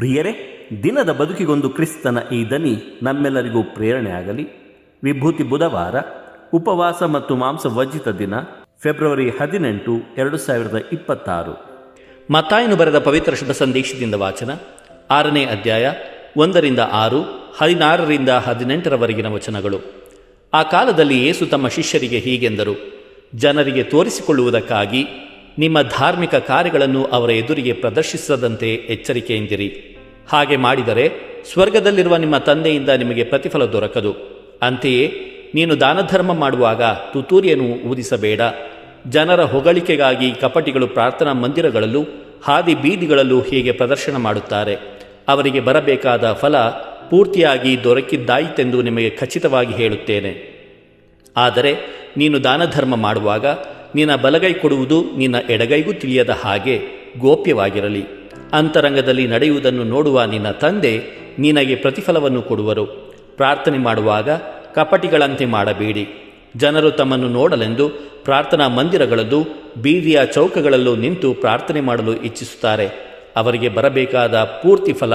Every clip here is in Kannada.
ಪ್ರಿಯರೇ, ದಿನದ ಬದುಕಿಗೊಂದು ಕ್ರಿಸ್ತನ ಈ ದನಿ ನಮ್ಮೆಲ್ಲರಿಗೂ ಪ್ರೇರಣೆಯಾಗಲಿ. ವಿಭೂತಿ ಬುಧವಾರ, ಉಪವಾಸ ಮತ್ತು ಮಾಂಸವರ್ಜಿತ ದಿನ, ಫೆಬ್ರವರಿ 18, 2026. ಮತ್ತಾಯನು ಬರೆದ ಪವಿತ್ರ ಶುಭ ಸಂದೇಶದಿಂದ ವಾಚನ. 6ನೇ ಅಧ್ಯಾಯ 1-6, 16-18 ವಚನಗಳು. ಆ ಕಾಲದಲ್ಲಿ ಯೇಸು ತಮ್ಮ ಶಿಷ್ಯರಿಗೆ ಹೀಗೆಂದರು: ಜನರಿಗೆ ತೋರಿಸಿಕೊಳ್ಳುವುದಕ್ಕಾಗಿ ನಿಮ್ಮ ಧಾರ್ಮಿಕ ಕಾರ್ಯಗಳನ್ನು ಅವರ ಎದುರಿಗೆ ಪ್ರದರ್ಶಿಸದಂತೆ ಎಚ್ಚರಿಕೆಯಿಂದಿರಿ. ಹಾಗೆ ಮಾಡಿದರೆ ಸ್ವರ್ಗದಲ್ಲಿರುವ ನಿಮ್ಮ ತಂದೆಯಿಂದ ನಿಮಗೆ ಪ್ರತಿಫಲ ದೊರಕದು. ಅಂತೆಯೇ ನೀನು ದಾನಧರ್ಮ ಮಾಡುವಾಗ ತುತ್ತೂರಿಯನ್ನು ಊದಿಸಬೇಡ. ಜನರ ಹೊಗಳಿಕೆಗಾಗಿ ಕಪಟಿಗಳು ಪ್ರಾರ್ಥನಾ ಮಂದಿರಗಳಲ್ಲೂ ಹಾದಿ ಬೀದಿಗಳಲ್ಲೂ ಹೀಗೆ ಪ್ರದರ್ಶನ ಮಾಡುತ್ತಾರೆ. ಅವರಿಗೆ ಬರಬೇಕಾದ ಫಲ ಪೂರ್ತಿಯಾಗಿ ದೊರಕಿದ್ದಾಯಿತೆಂದು ನಿಮಗೆ ಖಚಿತವಾಗಿ ಹೇಳುತ್ತೇನೆ. ಆದರೆ ನೀನು ದಾನಧರ್ಮ ಮಾಡುವಾಗ ನಿನ್ನ ಬಲಗೈ ಕೊಡುವುದು ನಿನ್ನ ಎಡಗೈಗೂ ತಿಳಿಯದ ಹಾಗೆ ಗೋಪ್ಯವಾಗಿರಲಿ. ಅಂತರಂಗದಲ್ಲಿ ನಡೆಯುವುದನ್ನು ನೋಡುವ ನಿನ್ನ ತಂದೆ ನಿನಗೆ ಪ್ರತಿಫಲವನ್ನು ಕೊಡುವರು. ಪ್ರಾರ್ಥನೆ ಮಾಡುವಾಗ ಕಪಟಿಗಳಂತೆ ಮಾಡಬೇಡಿ. ಜನರು ತಮ್ಮನ್ನು ನೋಡಲೆಂದು ಪ್ರಾರ್ಥನಾ ಮಂದಿರಗಳಲ್ಲೂ ಬೀದಿಯ ಚೌಕಗಳಲ್ಲೂ ನಿಂತು ಪ್ರಾರ್ಥನೆ ಮಾಡಲು ಇಚ್ಛಿಸುತ್ತಾರೆ. ಅವರಿಗೆ ಬರಬೇಕಾದ ಪೂರ್ತಿ ಫಲ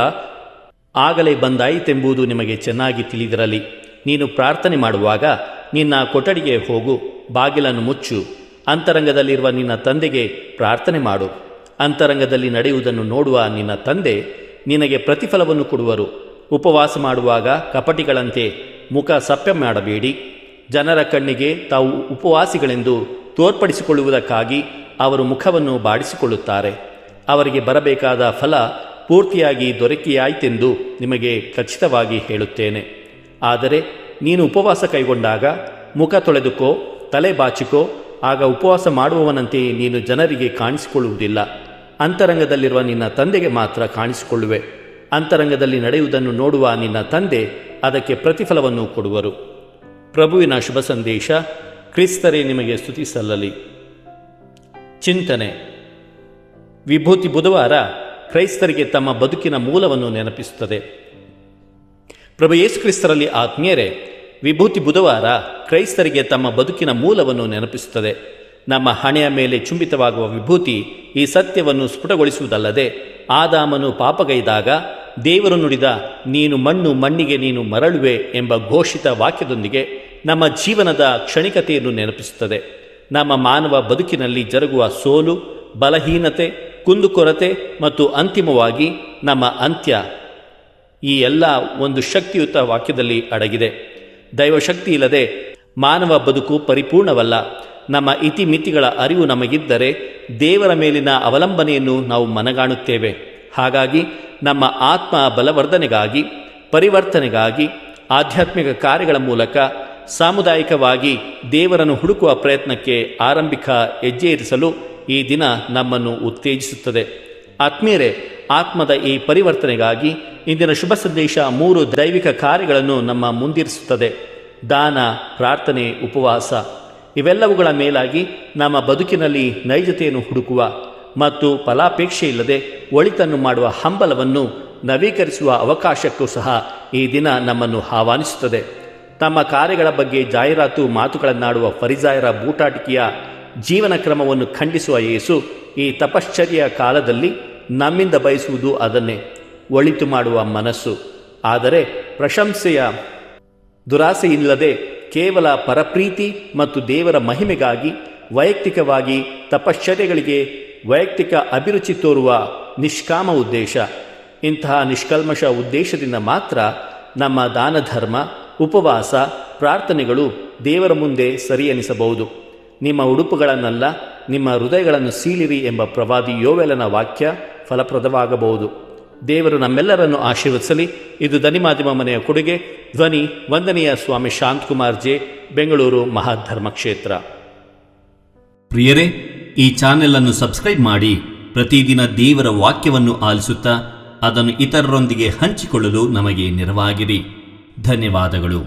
ಆಗಲೇ ಬಂದಾಯಿತೆಂಬುದು ನಿಮಗೆ ಚೆನ್ನಾಗಿ ತಿಳಿದಿರಲಿ. ನೀನು ಪ್ರಾರ್ಥನೆ ಮಾಡುವಾಗ ನಿನ್ನ ಕೊಠಡಿಗೆ ಹೋಗು, ಬಾಗಿಲನ್ನು ಮುಚ್ಚು, ಅಂತರಂಗದಲ್ಲಿರುವ ನಿನ್ನ ತಂದೆಗೆ ಪ್ರಾರ್ಥನೆ ಮಾಡು. ಅಂತರಂಗದಲ್ಲಿ ನಡೆಯುವುದನ್ನು ನೋಡುವ ನಿನ್ನ ತಂದೆ ನಿನಗೆ ಪ್ರತಿಫಲವನ್ನು ಕೊಡುವರು. ಉಪವಾಸ ಮಾಡುವಾಗ ಕಪಟಿಗಳಂತೆ ಮುಖ ಸಪ್ಪೆ ಮಾಡಬೇಡಿ. ಜನರ ಕಣ್ಣಿಗೆ ತಾವು ಉಪವಾಸಿಗಳೆಂದು ತೋರ್ಪಡಿಸಿಕೊಳ್ಳುವುದಕ್ಕಾಗಿ ಅವರು ಮುಖವನ್ನು ಬಾಡಿಸಿಕೊಳ್ಳುತ್ತಾರೆ. ಅವರಿಗೆ ಬರಬೇಕಾದ ಫಲ ಪೂರ್ತಿಯಾಗಿ ದೊರಕಿಯಾಯಿತೆಂದು ನಿಮಗೆ ಖಚಿತವಾಗಿ ಹೇಳುತ್ತೇನೆ. ಆದರೆ ನೀನು ಉಪವಾಸ ಕೈಗೊಂಡಾಗ ಮುಖ ತೊಳೆದುಕೋ, ತಲೆ ಬಾಚಿಕೋ. ಆಗ ಉಪವಾಸ ಮಾಡುವವನಂತೆ ನೀನು ಜನರಿಗೆ ಕಾಣಿಸಿಕೊಳ್ಳುವುದಿಲ್ಲ. ಅಂತರಂಗದಲ್ಲಿರುವ ನಿನ್ನ ತಂದೆಗೆ ಮಾತ್ರ ಕಾಣಿಸಿಕೊಳ್ಳುವೆ. ಅಂತರಂಗದಲ್ಲಿ ನಡೆಯುವುದನ್ನು ನೋಡುವ ನಿನ್ನ ತಂದೆ ಅದಕ್ಕೆ ಪ್ರತಿಫಲವನ್ನು ಕೊಡುವರು. ಪ್ರಭುವಿನ ಶುಭ ಸಂದೇಶ. ಕ್ರಿಸ್ತರೇ ನಿಮಗೆ ಸ್ತುತಿ ಸಲ್ಲಲಿ. ಚಿಂತನೆ. ವಿಭೂತಿ ಬುಧವಾರ ಕ್ರೈಸ್ತರಿಗೆ ತಮ್ಮ ಬದುಕಿನ ಮೂಲವನ್ನು ನೆನಪಿಸುತ್ತದೆ. ಪ್ರಭು ಯೇಸು ಕ್ರಿಸ್ತರಲ್ಲಿ ಆತ್ಮೀಯರೇ, ವಿಭೂತಿ ಬುಧವಾರ ಕ್ರೈಸ್ತರಿಗೆ ತಮ್ಮ ಬದುಕಿನ ಮೂಲವನ್ನು ನೆನಪಿಸುತ್ತದೆ. ನಮ್ಮ ಹಣೆಯ ಮೇಲೆ ಚುಂಬಿತವಾಗುವ ವಿಭೂತಿ ಈ ಸತ್ಯವನ್ನು ಸ್ಫುಟಗೊಳಿಸುವುದಲ್ಲದೆ, ಆದಾಮನು ಪಾಪಗೈದಾಗ ದೇವರು ನುಡಿದ "ನೀನು ಮಣ್ಣು, ಮಣ್ಣಿಗೆ ನೀನು ಮರಳುವೆ" ಎಂಬ ಘೋಷಿತ ವಾಕ್ಯದೊಂದಿಗೆ ನಮ್ಮ ಜೀವನದ ಕ್ಷಣಿಕತೆಯನ್ನು ನೆನಪಿಸುತ್ತದೆ. ನಮ್ಮ ಮಾನವ ಬದುಕಿನಲ್ಲಿ ಜರುಗುವ ಸೋಲು, ಬಲಹೀನತೆ, ಕುಂದುಕೊರತೆ ಮತ್ತು ಅಂತಿಮವಾಗಿ ನಮ್ಮ ಅಂತ್ಯ, ಈ ಎಲ್ಲ ಒಂದು ಶಕ್ತಿಯುತ ವಾಕ್ಯದಲ್ಲಿ ಅಡಗಿದೆ. ದೈವಶಕ್ತಿ ಇಲ್ಲದೆ ಮಾನವ ಬದುಕು ಪರಿಪೂರ್ಣವಲ್ಲ. ನಮ್ಮ ಇತಿಮಿತಿಗಳ ಅರಿವು ನಮಗಿದ್ದರೆ ದೇವರ ಮೇಲಿನ ಅವಲಂಬನೆಯನ್ನು ನಾವು ಮನಗಾಣುತ್ತೇವೆ. ಹಾಗಾಗಿ ನಮ್ಮ ಆತ್ಮ ಬಲವರ್ಧನೆಗಾಗಿ, ಪರಿವರ್ತನೆಗಾಗಿ, ಆಧ್ಯಾತ್ಮಿಕ ಕಾರ್ಯಗಳ ಮೂಲಕ ಸಾಮುದಾಯಿಕವಾಗಿ ದೇವರನ್ನು ಹುಡುಕುವ ಪ್ರಯತ್ನಕ್ಕೆ ಆರಂಭಿಕ ಹೆಜ್ಜೆ ಇರಿಸಲು ಈ ದಿನ ನಮ್ಮನ್ನು ಉತ್ತೇಜಿಸುತ್ತದೆ. ಆತ್ಮೀಯರೇ, ಆತ್ಮದ ಈ ಪರಿವರ್ತನೆಗಾಗಿ ಇಂದಿನ ಶುಭ ಸಂದೇಶ 3 ದೈವಿಕ ಕಾರ್ಯಗಳನ್ನು ನಮ್ಮ ಮುಂದಿರಿಸುತ್ತದೆ: ದಾನ, ಪ್ರಾರ್ಥನೆ, ಉಪವಾಸ. ಇವೆಲ್ಲವುಗಳ ಮೇಲಾಗಿ ನಮ್ಮ ಬದುಕಿನಲ್ಲಿ ನೈಜತೆಯನ್ನು ಹುಡುಕುವ ಮತ್ತು ಫಲಾಪೇಕ್ಷೆ ಇಲ್ಲದೆ ಒಳಿತನ್ನು ಮಾಡುವ ಹಂಬಲವನ್ನು ನವೀಕರಿಸುವ ಅವಕಾಶಕ್ಕೂ ಸಹ ಈ ದಿನ ನಮ್ಮನ್ನು ಆಹ್ವಾನಿಸುತ್ತದೆ. ತಮ್ಮ ಕಾರ್ಯಗಳ ಬಗ್ಗೆ ಜಾಹೀರಾತು ಮಾತುಗಳನ್ನಾಡುವ ಫರಿಸಾಯರ ಬೂಟಾಟಿಕೆಯ ಜೀವನ ಕ್ರಮವನ್ನು ಖಂಡಿಸುವ ಯೇಸು ಈ ತಪಶ್ಚರ್ಯ ಕಾಲದಲ್ಲಿ ನಮ್ಮಿಂದ ಬಯಸುವುದು ಅದನ್ನೇ: ಒಳಿತು ಮಾಡುವ ಮನಸ್ಸು. ಆದರೆ ಪ್ರಶಂಸೆಯ ದುರಾಸೆಯಿಲ್ಲದೆ ಕೇವಲ ಪರಪ್ರೀತಿ ಮತ್ತು ದೇವರ ಮಹಿಮೆಗಾಗಿ ವೈಯಕ್ತಿಕವಾಗಿ ತಪಶ್ಚರ್ಯಗಳಿಗೆ ವೈಯಕ್ತಿಕ ಅಭಿರುಚಿ ತೋರುವ ನಿಷ್ಕಾಮ ಉದ್ದೇಶ. ಇಂತಹ ನಿಷ್ಕಲ್ಮಶ ಉದ್ದೇಶದಿಂದ ಮಾತ್ರ ನಮ್ಮ ದಾನಧರ್ಮ, ಉಪವಾಸ, ಪ್ರಾರ್ಥನೆಗಳು ದೇವರ ಮುಂದೆ ಸರಿ ಎನಿಸಬಹುದು. ನಿಮ್ಮ ಉಡುಪುಗಳನ್ನಲ್ಲ, ನಿಮ್ಮ ಹೃದಯಗಳನ್ನು ಸೀಳಿರಿ ಎಂಬ ಪ್ರವಾದಿ ಯೋವೇಲನ ವಾಕ್ಯ ಫಲಪ್ರದವಾಗಬಹುದು. ದೇವರು ನಮ್ಮೆಲ್ಲರನ್ನು ಆಶೀರ್ವದಿಸಲಿ. ಇದು ಧನಿಮಾಧ್ಯಮ ಮನೆಯ ಕೊಡುಗೆ. ಧ್ವನಿ ವಂದನೀಯ ಸ್ವಾಮಿ ಶಾಂತಕುಮಾರ್ ಜೆ, ಬೆಂಗಳೂರು ಮಹಾಧರ್ಮ ಕ್ಷೇತ್ರ. ಪ್ರಿಯರೇ, ಈ ಚಾನೆಲ್ ಅನ್ನು ಸಬ್ಸ್ಕ್ರೈಬ್ ಮಾಡಿ ಪ್ರತಿದಿನ ದೇವರ ವಾಕ್ಯವನ್ನು ಆಲಿಸುತ್ತಾ ಅದನ್ನು ಇತರರೊಂದಿಗೆ ಹಂಚಿಕೊಳ್ಳಲು ನಮಗೆ ನೆರವಾಗಿರಿ. ಧನ್ಯವಾದಗಳು.